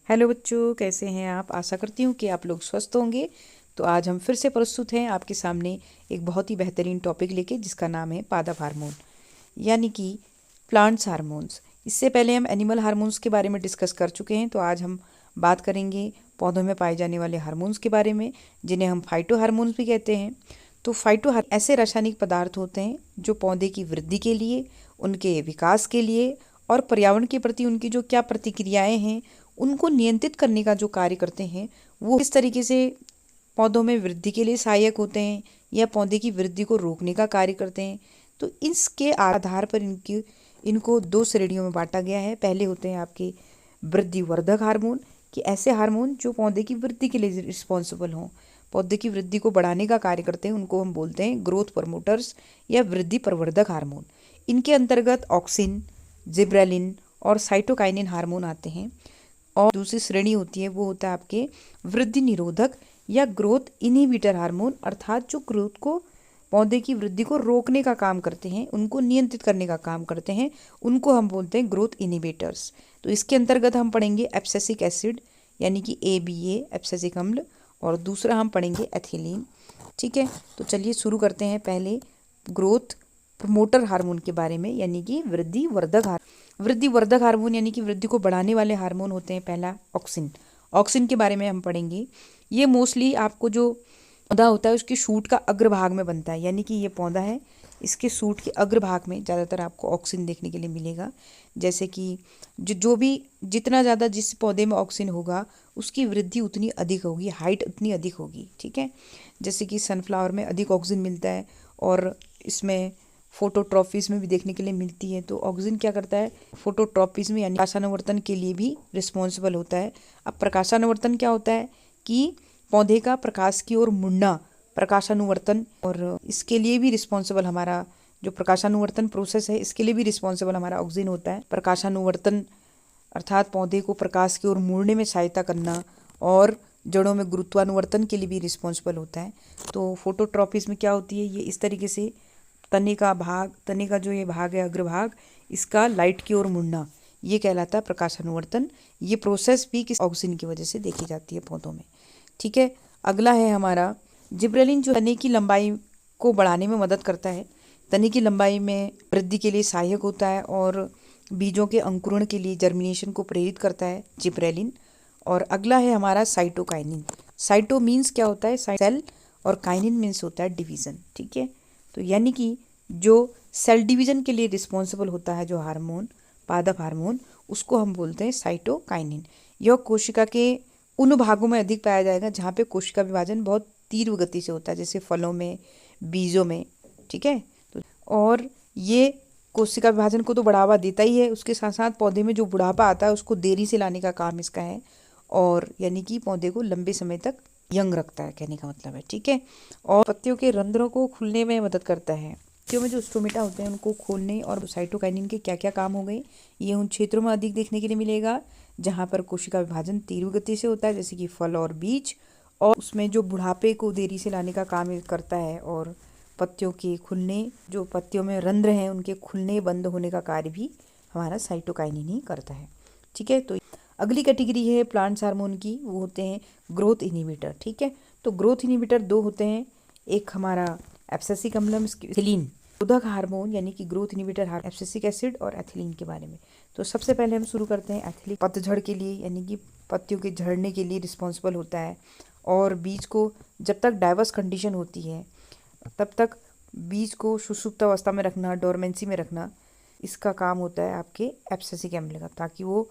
Hello बच्चों, कैसे हैं आप। आशा करती हूँ कि आप लोग स्वस्थ होंगे। तो आज हम फिर से प्रस्तुत हैं आपके सामने एक बहुत ही बेहतरीन टॉपिक लेके, जिसका नाम है पादप हार्मोन यानी कि प्लांट्स हार्मोन्स। इससे पहले हम एनिमल हार्मोन्स के बारे में डिस्कस कर चुके हैं। तो आज हम बात करेंगे पौधों में पाए जाने वाले हार्मोन्स के बारे में, जिन्हें हम फाइटो हार्मोन्स भी कहते हैं। तो फाइटो ऐसे रासायनिक पदार्थ होते हैं जो पौधे की वृद्धि के लिए, उनके विकास के लिए और पर्यावरण के प्रति उनकी जो क्या प्रतिक्रियाएं हैं उनको नियंत्रित करने का जो कार्य करते हैं, वो किस तरीके से पौधों में वृद्धि के लिए सहायक होते हैं या पौधे की वृद्धि को रोकने का कार्य करते हैं। तो इसके आधार पर इनको दो श्रेणियों में बांटा गया है। पहले होते हैं आपके वृद्धि वर्धक हार्मोन, कि ऐसे हार्मोन जो पौधे की वृद्धि के लिए रिस्पॉन्सिबल हों, पौधे की वृद्धि को बढ़ाने का कार्य करते हैं, उनको हम बोलते हैं ग्रोथ प्रमोटर्स या वृद्धि प्रवर्धक हार्मोन। इनके अंतर्गत ऑक्सिन, जिब्रेलिन और साइटोकाइनिन हार्मोन आते हैं। और दूसरी श्रेणी होती है वो होता है आपके वृद्धि निरोधक या ग्रोथ इनहिबिटर हार्मोन, अर्थात जो ग्रोथ को, पौधे की वृद्धि को रोकने का काम करते हैं, उनको नियंत्रित करने का काम करते हैं, उनको हम बोलते हैं ग्रोथ इनहिबिटर्स। तो इसके अंतर्गत हम पढ़ेंगे एब्सिसिक एसिड यानी कि ABA एब्सिसिक अम्ल, और दूसरा हम पढ़ेंगे एथिलीन। ठीक है, तो चलिए शुरू करते हैं पहले ग्रोथ प्रमोटर हार्मोन के बारे में, यानी कि वृद्धि वर्धक हार्मोन। वृद्धि वर्धक हार्मोन यानी कि वृद्धि को बढ़ाने वाले हार्मोन होते हैं पहला ऑक्सिन। ऑक्सिन के बारे में हम पढ़ेंगे। ये मोस्टली आपको जो पौधा होता है उसकी शूट का अग्रभाग में बनता है, यानी कि ये पौधा है, इसके सूट के अग्रभाग में ज़्यादातर आपको ऑक्सिन देखने के लिए मिलेगा। जैसे कि जो भी जितना ज़्यादा जिस पौधे में ऑक्सिन होगा उसकी वृद्धि उतनी अधिक होगी, हाइट उतनी अधिक होगी। ठीक है, जैसे कि सनफ्लावर में अधिक ऑक्सिन मिलता है और इसमें फोटोट्रॉफिस में भी देखने के लिए मिलती है। तो ऑक्सिन क्या करता है, फोटोट्रॉफिस में यानी प्रकाशानुवर्तन के लिए भी रिस्पॉन्सिबल होता है। अब प्रकाशानुवर्तन क्या होता है कि पौधे का प्रकाश की ओर मुड़ना, प्रकाशानुवर्तन, और इसके लिए भी रिस्पॉन्सिबल हमारा जो प्रकाशानुवर्तन प्रोसेस है, इसके लिए भी रिस्पॉन्सिबल हमारा ऑक्सिन होता है। प्रकाशानुवर्तन अर्थात पौधे को प्रकाश की ओर मुड़ने में सहायता करना, और जड़ों में गुरुत्वानुवर्तन के लिए भी रिस्पॉन्सिबल होता है। तो फोटोट्रॉफिस में क्या होती है, ये इस तरीके से तने का जो ये भाग है अग्रभाग, इसका लाइट की ओर मुड़ना, ये कहलाता है प्रकाशानुवर्तन। ये प्रोसेस भी किस ऑक्सिन की वजह से देखी जाती है पौधों में। ठीक है, अगला है हमारा जिब्रेलिन, जो तने की लंबाई को बढ़ाने में मदद करता है, तने की लंबाई में वृद्धि के लिए सहायक होता है और बीजों के अंकुरण के लिए, जर्मिनेशन को प्रेरित करता है जिब्रेलिन। और अगला है हमारा साइटोकाइनिन। साइटो मीन्स क्या होता है, सेल, और काइनिन मीन्स होता है डिवीज़न। ठीक है, तो यानी कि जो सेल डिवीज़न के लिए रिस्पॉन्सिबल होता है जो हार्मोन, पादप हार्मोन, उसको हम बोलते हैं साइटोकाइनिन। यह कोशिका के उन भागों में अधिक पाया जाएगा जहाँ पे कोशिका विभाजन बहुत तीव्र गति से होता है, जैसे फलों में, बीजों में। ठीक है, तो और ये कोशिका विभाजन को तो बढ़ावा देता ही है, उसके साथ साथ पौधे में जो बुढ़ापा आता है उसको देरी से लाने का काम इसका है, और यानी कि पौधे को लंबे समय तक यंग रखता है, कहने का मतलब है। ठीक है, और पत्तियों के रंध्रों को खुलने में मदद करता है। पत्तियों में जो स्टोमेटा होते हैं उनको खोलने, और साइटोकाइनिन के क्या क्या काम हो गए, ये उन क्षेत्रों में अधिक देखने के लिए मिलेगा जहाँ पर कोशिका विभाजन तीव्र गति से होता है, जैसे कि फल और बीज, और उसमें जो बुढ़ापे को देरी से लाने का काम ये करता है, और पत्तियों के खुलने, जो पत्तियों में रंध्र हैं उनके खुलने बंद होने का कार्य भी हमारा साइटोकाइनिन ही करता है। ठीक है, तो अगली कैटेगरी है प्लांट्स हार्मोन की, वो होते हैं ग्रोथ इनहिबिटर। ठीक है, तो ग्रोथ इनहिबिटर दो होते हैं, एक हमारा एब्सिसिक अम्लम, एथिलीन उदक हार्मोन यानी कि ग्रोथ इनहिबिटर एब्सिसिक एसिड और एथिलीन के बारे में। तो सबसे पहले हम शुरू करते हैं एथिलीन। पतझड़ के लिए यानी कि पत्तियों के झड़ने के लिए रिस्पॉन्सिबल होता है, और बीज को जब तक डाइवर्स कंडीशन होती है तब तक बीज को सुषुप्त अवस्था में रखना, डोरमेंसी में रखना, इसका काम होता है आपके एब्सिसिक अम्ल का, ताकि वो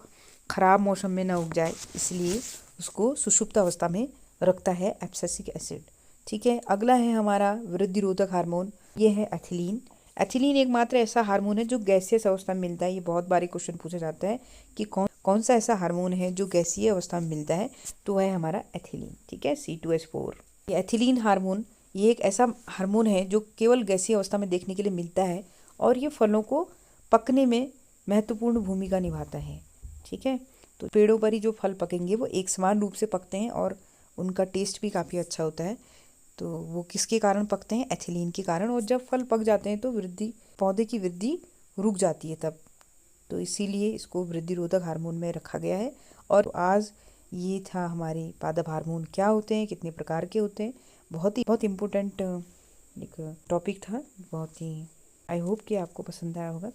ख़राब मौसम में ना उग जाए, इसलिए उसको सुषुप्त अवस्था में रखता है एब्सिसिक एसिड। ठीक है, अगला है हमारा वृद्धि रोधक हार्मोन, ये है एथिलीन। एथिलीन एकमात्र ऐसा हार्मोन है जो गैसीय अवस्था में मिलता है। ये बहुत बारी क्वेश्चन पूछा जाता है कि कौन सा ऐसा हार्मोन है जो गैसीय अवस्था में मिलता है, तो है हमारा एथिलीन। ठीक है, C2H4। ये एथिलीन हार्मोन, ये एक ऐसा हार्मोन है जो केवल गैसीय अवस्था में देखने के लिए मिलता है, और ये फलों को पकने में महत्वपूर्ण भूमिका निभाता है। ठीक है, तो पेड़ों पर ही जो फल पकेंगे वो एक समान रूप से पकते हैं, और उनका टेस्ट भी काफ़ी अच्छा होता है। तो वो किसके कारण पकते हैं, एथिलीन के कारण। और जब फल पक जाते हैं तो पौधे की वृद्धि रुक जाती है तब, तो इसीलिए इसको वृद्धि रोधक हार्मोन में रखा गया है। और आज ये था हमारे पादप हार्मोन क्या होते हैं, कितने प्रकार के होते हैं। बहुत इम्पोर्टेंट एक टॉपिक था, बहुत ही। आई होप कि आपको पसंद आया होगा।